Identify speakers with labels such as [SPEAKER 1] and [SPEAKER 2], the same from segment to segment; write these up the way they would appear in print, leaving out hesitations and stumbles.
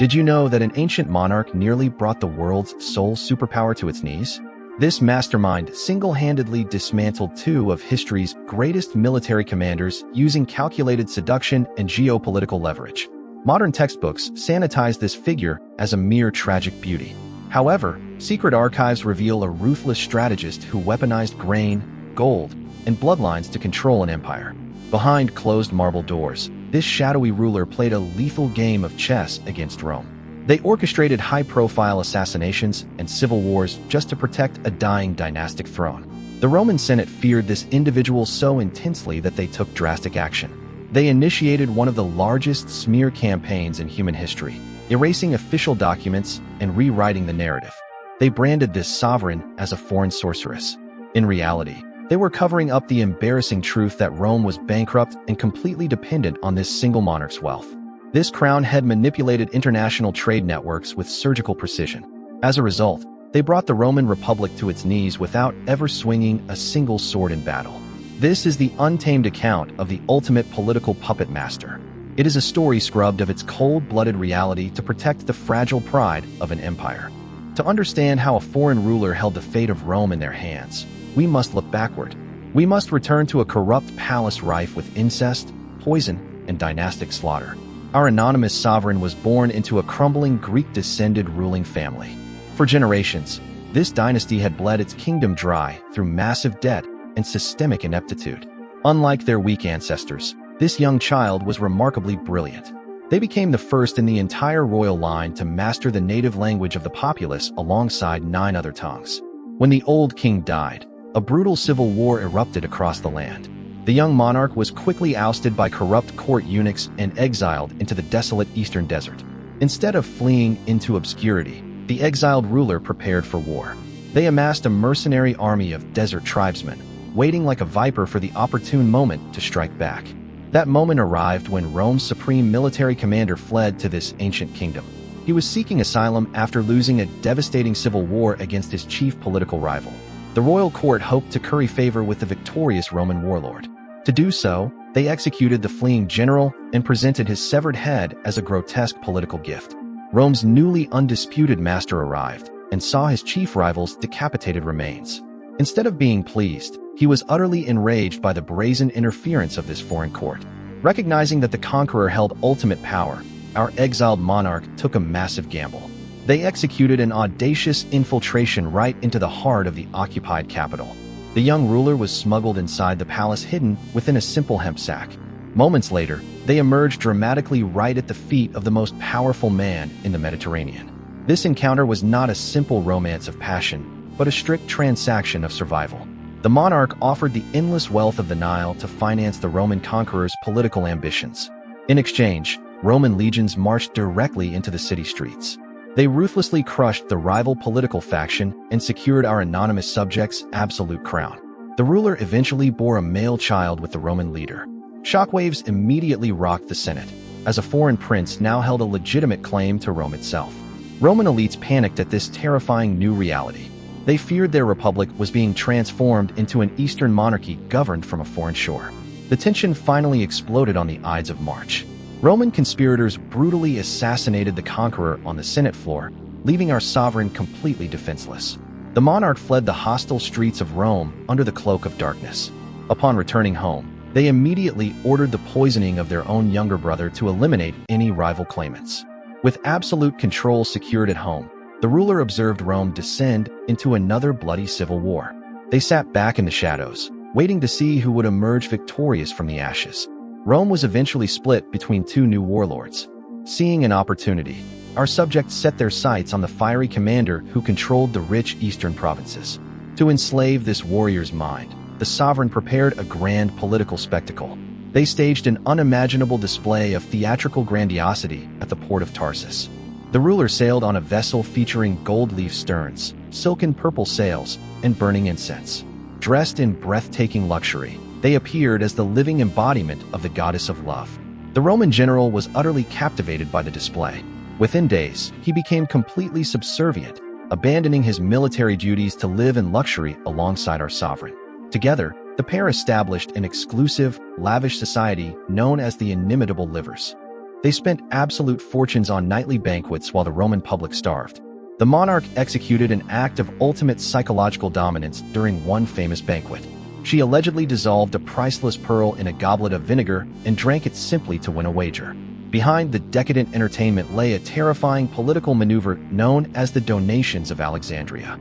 [SPEAKER 1] Did you know that an ancient monarch nearly brought the world's sole superpower to its knees? This mastermind single-handedly dismantled two of history's greatest military commanders using calculated seduction and geopolitical leverage. Modern textbooks sanitize this figure as a mere tragic beauty. However, secret archives reveal a ruthless strategist who weaponized grain, gold, and bloodlines to control an empire. Behind closed marble doors, this shadowy ruler played a lethal game of chess against Rome. They orchestrated high-profile assassinations and civil wars just to protect a dying dynastic throne. The Roman Senate feared this individual so intensely that they took drastic action. They initiated one of the largest smear campaigns in human history, erasing official documents and rewriting the narrative. They branded this sovereign as a foreign sorceress. In reality, they were covering up the embarrassing truth that Rome was bankrupt and completely dependent on this single monarch's wealth. This crown had manipulated international trade networks with surgical precision. As a result, they brought the Roman Republic to its knees without ever swinging a single sword in battle. This is the untamed account of the ultimate political puppet master. It is a story scrubbed of its cold-blooded reality to protect the fragile pride of an empire. To understand how a foreign ruler held the fate of Rome in their hands, we must look backward. We must return to a corrupt palace rife with incest, poison, and dynastic slaughter. Our anonymous sovereign was born into a crumbling Greek-descended ruling family. For generations, this dynasty had bled its kingdom dry through massive debt and systemic ineptitude. Unlike their weak ancestors, this young child was remarkably brilliant. They became the first in the entire royal line to master the native language of the populace alongside 9 other tongues. When the old king died, a brutal civil war erupted across the land. The young monarch was quickly ousted by corrupt court eunuchs and exiled into the desolate eastern desert. Instead of fleeing into obscurity, the exiled ruler prepared for war. They amassed a mercenary army of desert tribesmen, waiting like a viper for the opportune moment to strike back. That moment arrived when Rome's supreme military commander fled to this ancient kingdom. He was seeking asylum after losing a devastating civil war against his chief political rival. The royal court hoped to curry favor with the victorious Roman warlord. To do so, they executed the fleeing general and presented his severed head as a grotesque political gift. Rome's newly undisputed master arrived and saw his chief rival's decapitated remains. Instead of being pleased, he was utterly enraged by the brazen interference of this foreign court. Recognizing that the conqueror held ultimate power, our exiled monarch took a massive gamble. They executed an audacious infiltration right into the heart of the occupied capital. The young ruler was smuggled inside the palace hidden within a simple hemp sack. Moments later, they emerged dramatically right at the feet of the most powerful man in the Mediterranean. This encounter was not a simple romance of passion, but a strict transaction of survival. The monarch offered the endless wealth of the Nile to finance the Roman conqueror's political ambitions. In exchange, Roman legions marched directly into the city streets. They ruthlessly crushed the rival political faction and secured our anonymous subjects' absolute crown. The ruler eventually bore a male child with the Roman leader. Shockwaves immediately rocked the Senate, as a foreign prince now held a legitimate claim to Rome itself. Roman elites panicked at this terrifying new reality. They feared their republic was being transformed into an Eastern monarchy governed from a foreign shore. The tension finally exploded on the Ides of March. Roman conspirators brutally assassinated the conqueror on the Senate floor, leaving our sovereign completely defenseless. The monarch fled the hostile streets of Rome under the cloak of darkness. Upon returning home, they immediately ordered the poisoning of their own younger brother to eliminate any rival claimants. With absolute control secured at home, the ruler observed Rome descend into another bloody civil war. They sat back in the shadows, waiting to see who would emerge victorious from the ashes. Rome was eventually split between 2 new warlords. Seeing an opportunity, our subjects set their sights on the fiery commander who controlled the rich eastern provinces. To enslave this warrior's mind, the sovereign prepared a grand political spectacle. They staged an unimaginable display of theatrical grandiosity at the port of Tarsus. The ruler sailed on a vessel featuring gold-leaf sterns, silken purple sails, and burning incense. Dressed in breathtaking luxury, they appeared as the living embodiment of the goddess of love. The Roman general was utterly captivated by the display. Within days, he became completely subservient, abandoning his military duties to live in luxury alongside our sovereign. Together, the pair established an exclusive, lavish society known as the Inimitable Livers. They spent absolute fortunes on nightly banquets while the Roman public starved. The monarch executed an act of ultimate psychological dominance during one famous banquet. She allegedly dissolved a priceless pearl in a goblet of vinegar and drank it simply to win a wager. Behind the decadent entertainment lay a terrifying political maneuver known as the Donations of Alexandria.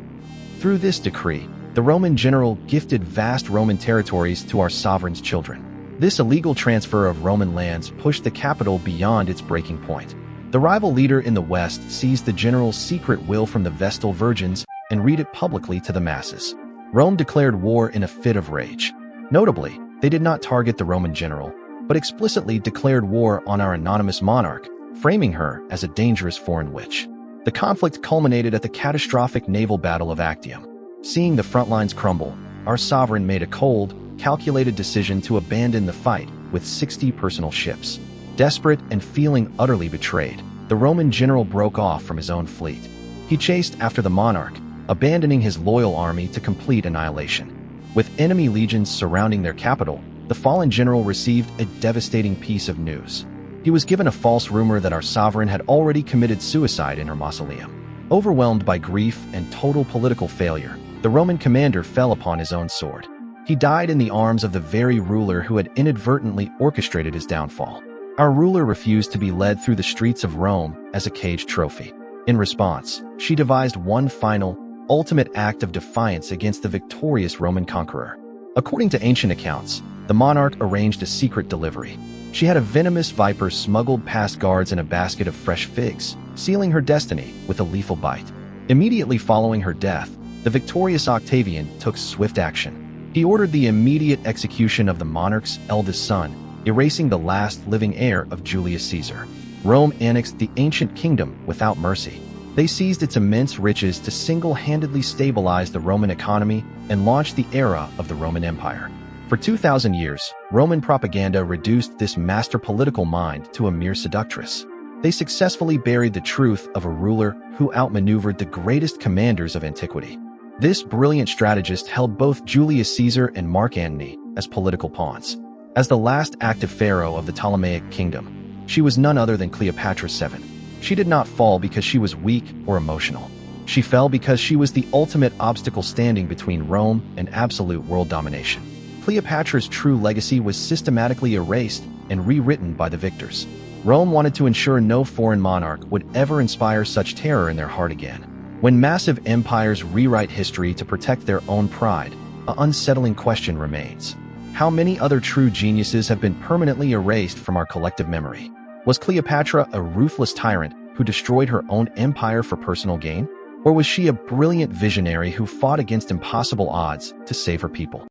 [SPEAKER 1] Through this decree, the Roman general gifted vast Roman territories to our sovereign's children. This illegal transfer of Roman lands pushed the capital beyond its breaking point. The rival leader in the West seized the general's secret will from the Vestal virgins and read it publicly to the masses. Rome declared war in a fit of rage. Notably, they did not target the Roman general, but explicitly declared war on our anonymous monarch, framing her as a dangerous foreign witch. The conflict culminated at the catastrophic naval battle of Actium. Seeing the front lines crumble, our sovereign made a cold, calculated decision to abandon the fight with 60 personal ships. Desperate and feeling utterly betrayed, the Roman general broke off from his own fleet. He chased after the monarch, abandoning his loyal army to complete annihilation. With enemy legions surrounding their capital, the fallen general received a devastating piece of news. He was given a false rumor that our sovereign had already committed suicide in her mausoleum. Overwhelmed by grief and total political failure, the Roman commander fell upon his own sword. He died in the arms of the very ruler who had inadvertently orchestrated his downfall. Our ruler refused to be led through the streets of Rome as a caged trophy. In response, she devised one final, ultimate act of defiance against the victorious Roman conqueror. According to ancient accounts, the monarch arranged a secret delivery. She had a venomous viper smuggled past guards in a basket of fresh figs, sealing her destiny with a lethal bite. Immediately following her death, the victorious Octavian took swift action. He ordered the immediate execution of the monarch's eldest son, erasing the last living heir of Julius Caesar. Rome annexed the ancient kingdom without mercy. They seized its immense riches to single-handedly stabilize the Roman economy and launch the era of the Roman Empire. For 2,000 years, Roman propaganda reduced this master political mind to a mere seductress. They successfully buried the truth of a ruler who outmaneuvered the greatest commanders of antiquity. This brilliant strategist held both Julius Caesar and Mark Antony as political pawns. As the last active pharaoh of the Ptolemaic kingdom, she was none other than Cleopatra VII. She did not fall because she was weak or emotional. She fell because she was the ultimate obstacle standing between Rome and absolute world domination. Cleopatra's true legacy was systematically erased and rewritten by the victors. Rome wanted to ensure no foreign monarch would ever inspire such terror in their heart again. When massive empires rewrite history to protect their own pride, an unsettling question remains. How many other true geniuses have been permanently erased from our collective memory? Was Cleopatra a ruthless tyrant who destroyed her own empire for personal gain? Or was she a brilliant visionary who fought against impossible odds to save her people?